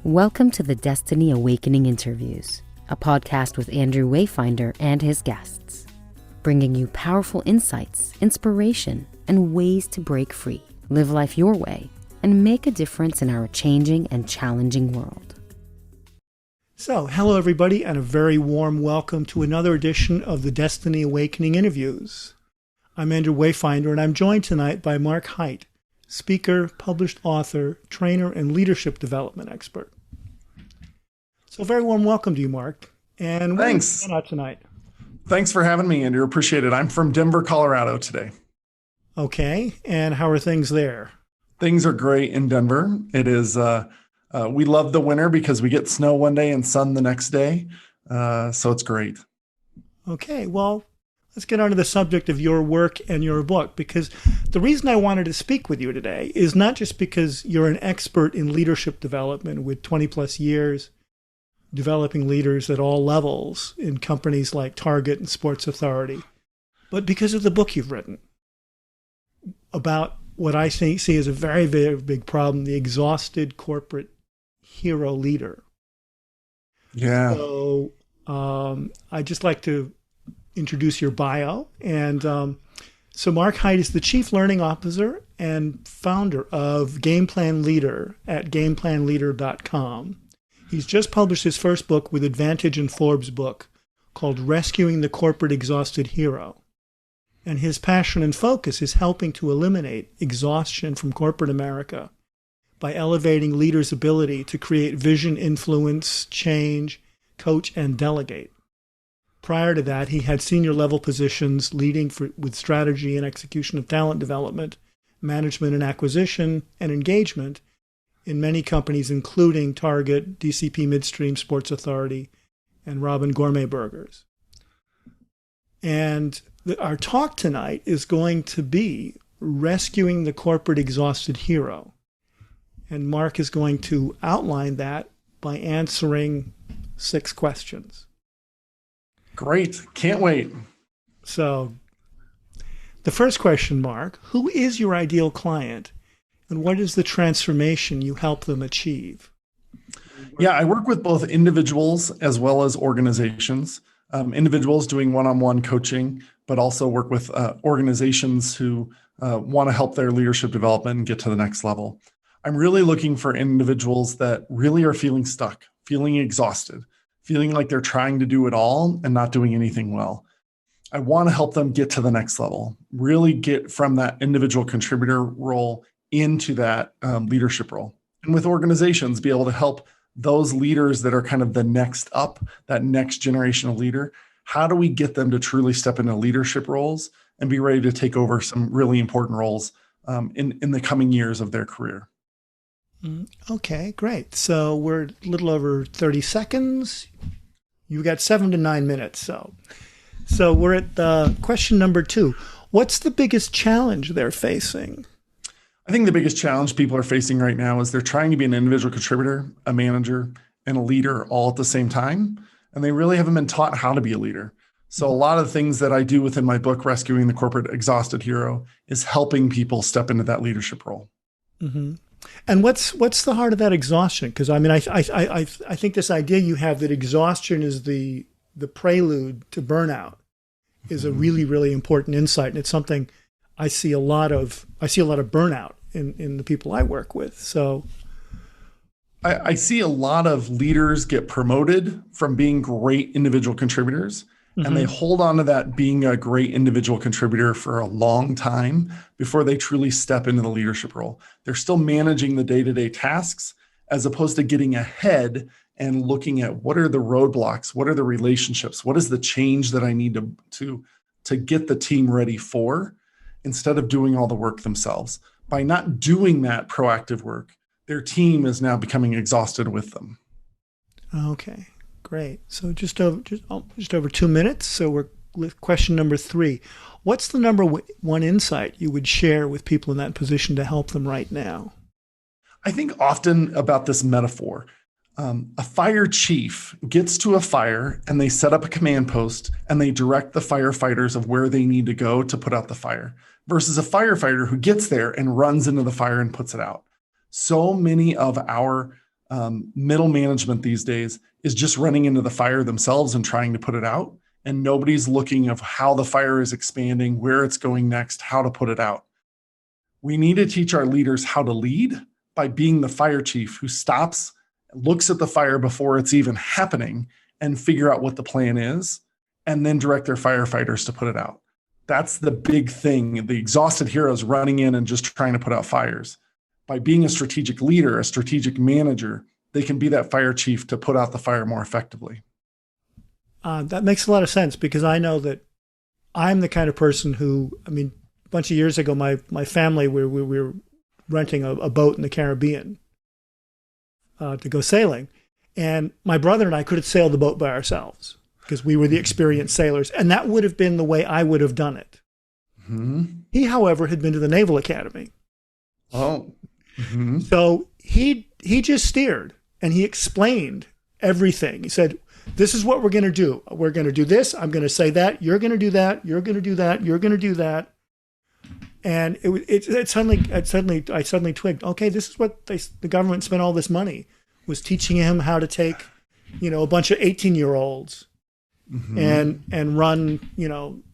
Welcome to the Destiny Awakening Interviews, a podcast with Andrew Wayfinder and his guests, bringing you powerful insights, inspiration, and ways to break free, live life your way, and make a difference in our changing and challenging world. So, hello everybody, and a very warm welcome to another edition of the Destiny Awakening Interviews. I'm Andrew Wayfinder, and I'm joined tonight by Mark Heydt, speaker, published author, trainer, and leadership development expert. So, a very warm welcome to you, Mark. And thanks. What tonight? Thanks for having me, Andrew. Appreciate it. I'm from Denver, Colorado today. Okay. And how are things there? Things are great in Denver. It is, we love the winter because we get snow one day and sun the next day. So it's great. Okay. Well, let's get on to the subject of your work and your book, because the reason I wanted to speak with you today is not just because you're an expert in leadership development with 20 plus years developing leaders at all levels in companies like Target and Sports Authority, but because of the book you've written about what I see as a very, very big problem, the exhausted corporate hero leader. Yeah. So I'd just like to introduce your bio. And so Mark Heydt is the Chief Learning Officer and founder of Game Plan Leader at gameplanleader.com. He's just published his first book with Advantage and Forbes book called Rescuing the Corporate Exhausted Hero. And his passion and focus is helping to eliminate exhaustion from corporate America by elevating leaders' ability to create vision, influence, change, coach, and delegate. Prior to that, he had senior level positions leading with strategy and execution of talent development, management and acquisition, and engagement in many companies, including Target, DCP Midstream, Sports Authority, and Robin Gourmet Burgers. And our talk tonight is going to be rescuing the corporate exhausted hero. And Mark is going to outline that by answering 6 questions. Great. Can't wait. So the first question, Mark, who is your ideal client and what is the transformation you help them achieve? Yeah, I work with both individuals as well as organizations. Individuals doing one-on-one coaching, but also work with organizations who want to help their leadership development and get to the next level. I'm really looking for individuals that really are feeling stuck, feeling exhausted, feeling like they're trying to do it all and not doing anything well. I want to help them get to the next level, really get from that individual contributor role into that leadership role. And with organizations, be able to help those leaders that are kind of the next up, that next generation of leader. How do we get them to truly step into leadership roles and be ready to take over some really important roles in the coming years of their career? Okay, great. So we're a little over 30 seconds. You've got 7 to 9 minutes. So we're at question number 2. What's the biggest challenge they're facing? I think the biggest challenge people are facing right now is they're trying to be an individual contributor, a manager, and a leader all at the same time. And they really haven't been taught how to be a leader. So a lot of the things that I do within my book, Rescuing the Corporate Exhausted Hero, is helping people step into that leadership role. Mm-hmm. And what's the heart of that exhaustion? Because I mean, I think this idea you have that exhaustion is the prelude to burnout is a really, really important insight, and it's something I see a lot of burnout in the people I work with. So I see a lot of leaders get promoted from being great individual contributors. And they hold on to that being a great individual contributor for a long time before they truly step into the leadership role. They're still managing the day-to-day tasks as opposed to getting ahead and looking at what are the roadblocks, what are the relationships, what is the change that I need to get the team ready for, instead of doing all the work themselves. By not doing that proactive work, their team is now becoming exhausted with them. Okay. Great. So just over 2 minutes. So we're with question number 3. What's the number one insight you would share with people in that position to help them right now? I think often about this metaphor. A fire chief gets to a fire and they set up a command post and they direct the firefighters of where they need to go to put out the fire, versus a firefighter who gets there and runs into the fire and puts it out. So many of our middle management these days is just running into the fire themselves and trying to put it out. And nobody's looking of how the fire is expanding, where it's going next, how to put it out. We need to teach our leaders how to lead by being the fire chief who stops, looks at the fire before it's even happening and figure out what the plan is, and then direct their firefighters to put it out. That's the big thing. The exhausted heroes running in and just trying to put out fires. By being a strategic leader, a strategic manager, they can be that fire chief to put out the fire more effectively. That makes a lot of sense, because I know that I'm the kind of person who, a bunch of years ago, my family, we were renting a boat in the Caribbean to go sailing. And my brother and I could have sailed the boat by ourselves because we were the experienced sailors. And that would have been the way I would have done it. Mm-hmm. He, however, had been to the Naval Academy. Oh. Mm-hmm. So he just steered and he explained everything. He said, this is what we're going to do. We're going to do this. I'm going to say that. You're going to do that. You're going to do that. You're going to do that. And I suddenly twigged, okay, this is what the government spent all this money, was teaching him how to take, a bunch of 18-year-olds mm-hmm. and run,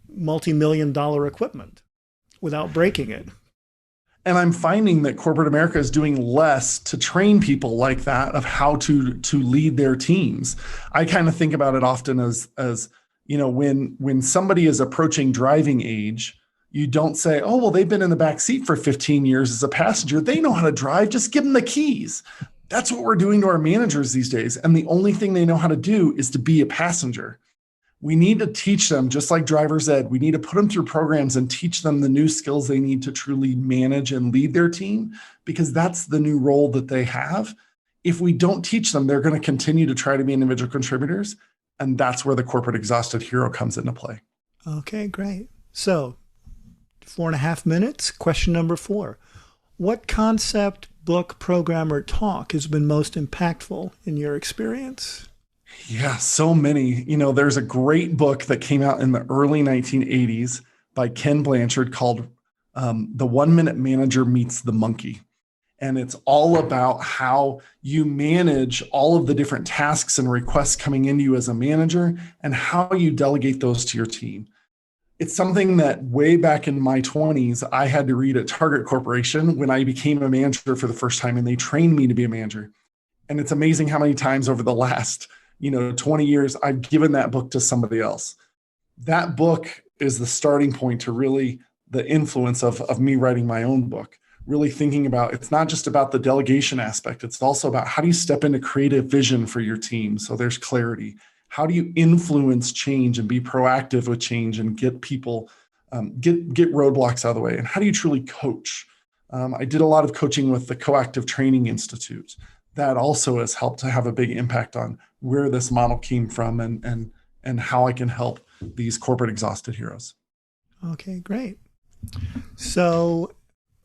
multi-million-dollar equipment without breaking it. And I'm finding that corporate America is doing less to train people like that of how to lead their teams. I kind of think about it often as when somebody is approaching driving age, you don't say, oh, well, they've been in the back seat for 15 years as a passenger. They know how to drive. Just give them the keys. That's what we're doing to our managers these days. And the only thing they know how to do is to be a passenger. We need to teach them, just like driver's ed, we need to put them through programs and teach them the new skills they need to truly manage and lead their team, because that's the new role that they have. If we don't teach them, they're going to continue to try to be individual contributors. And that's where the corporate exhausted hero comes into play. Okay, great. So 4.5 minutes. Question number 4. What concept, book, program, or talk has been most impactful in your experience? Yeah, so many. There's a great book that came out in the early 1980s by Ken Blanchard called The 1 Minute Manager Meets the Monkey. And it's all about how you manage all of the different tasks and requests coming into you as a manager and how you delegate those to your team. It's something that way back in my 20s, I had to read at Target Corporation when I became a manager for the first time, and they trained me to be a manager. And it's amazing how many times over the last 20 years, I've given that book to somebody else. That book is the starting point to really the influence of me writing my own book, really thinking about, it's not just about the delegation aspect. It's also about how do you step into creative vision for your team so there's clarity. How do you influence change and be proactive with change and get people, get roadblocks out of the way? And how do you truly coach? I did a lot of coaching with the Coactive Training Institute. That also has helped to have a big impact on where this model came from and how I can help these corporate exhausted heroes. Okay, great. So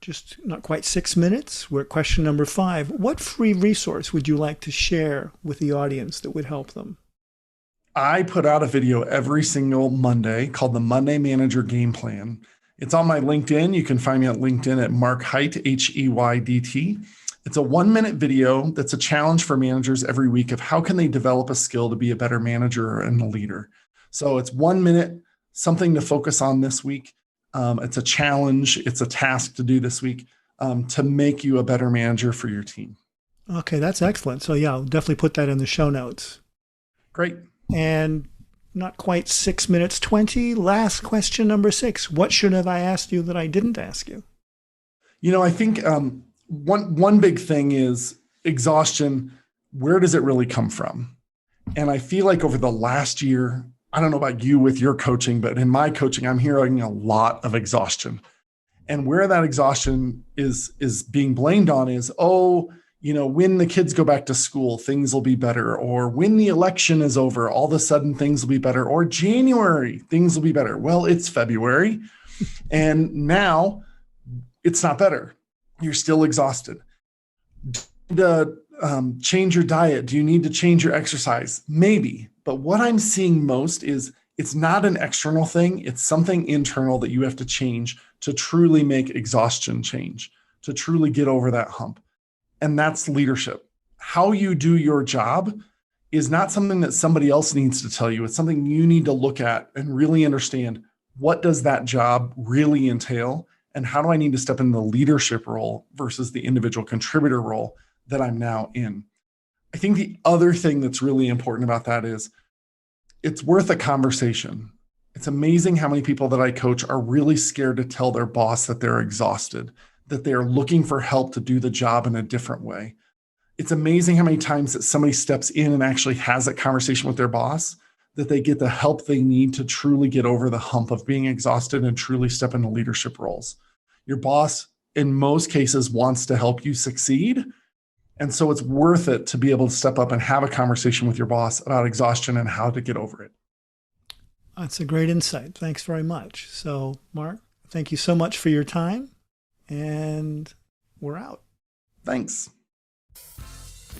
just not quite 6 minutes. We're at question number 5. What free resource would you like to share with the audience that would help them? I put out a video every single Monday called the Monday Manager Game Plan. It's on my LinkedIn. You can find me at LinkedIn at Mark Heydt, Heydt. It's a 1-minute video that's a challenge for managers every week of how can they develop a skill to be a better manager and a leader. So it's 1 minute, something to focus on this week. It's a challenge. It's a task to do this week to make you a better manager for your team. Okay, that's excellent. So yeah, I'll definitely put that in the show notes. Great. And not quite 6 minutes 20. Last question number 6. What should have I asked you that I didn't ask you? I think one big thing is exhaustion. Where does it really come from? And I feel like over the last year, I don't know about you with your coaching, but in my coaching, I'm hearing a lot of exhaustion. And where that exhaustion is being blamed on is, when the kids go back to school, things will be better. Or when the election is over, all of a sudden things will be better. Or January, things will be better. Well, it's February. And now it's not better. You're still exhausted. Do you need to change your diet? Do you need to change your exercise? Maybe. But what I'm seeing most is it's not an external thing. It's something internal that you have to change to truly make exhaustion change, to truly get over that hump. And that's leadership. how you do your job is not something that somebody else needs to tell you. It's something you need to look at and really understand, what does that job really entail? And how do I need to step in the leadership role versus the individual contributor role that I'm now in? I think the other thing that's really important about that is it's worth a conversation. It's amazing how many people that I coach are really scared to tell their boss that they're exhausted, that they're looking for help to do the job in a different way. It's amazing how many times that somebody steps in and actually has that conversation with their boss, that they get the help they need to truly get over the hump of being exhausted and truly step into leadership roles. Your boss, in most cases, wants to help you succeed. And so it's worth it to be able to step up and have a conversation with your boss about exhaustion and how to get over it. That's a great insight. Thanks very much. So, Mark, thank you so much for your time, and we're out. Thanks.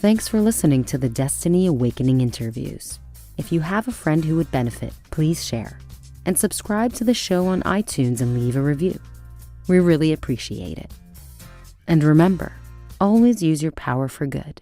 Thanks for listening to the Destiny Awakening interviews. If you have a friend who would benefit, please share and subscribe to the show on iTunes and leave a review. We really appreciate it. And remember, always use your power for good.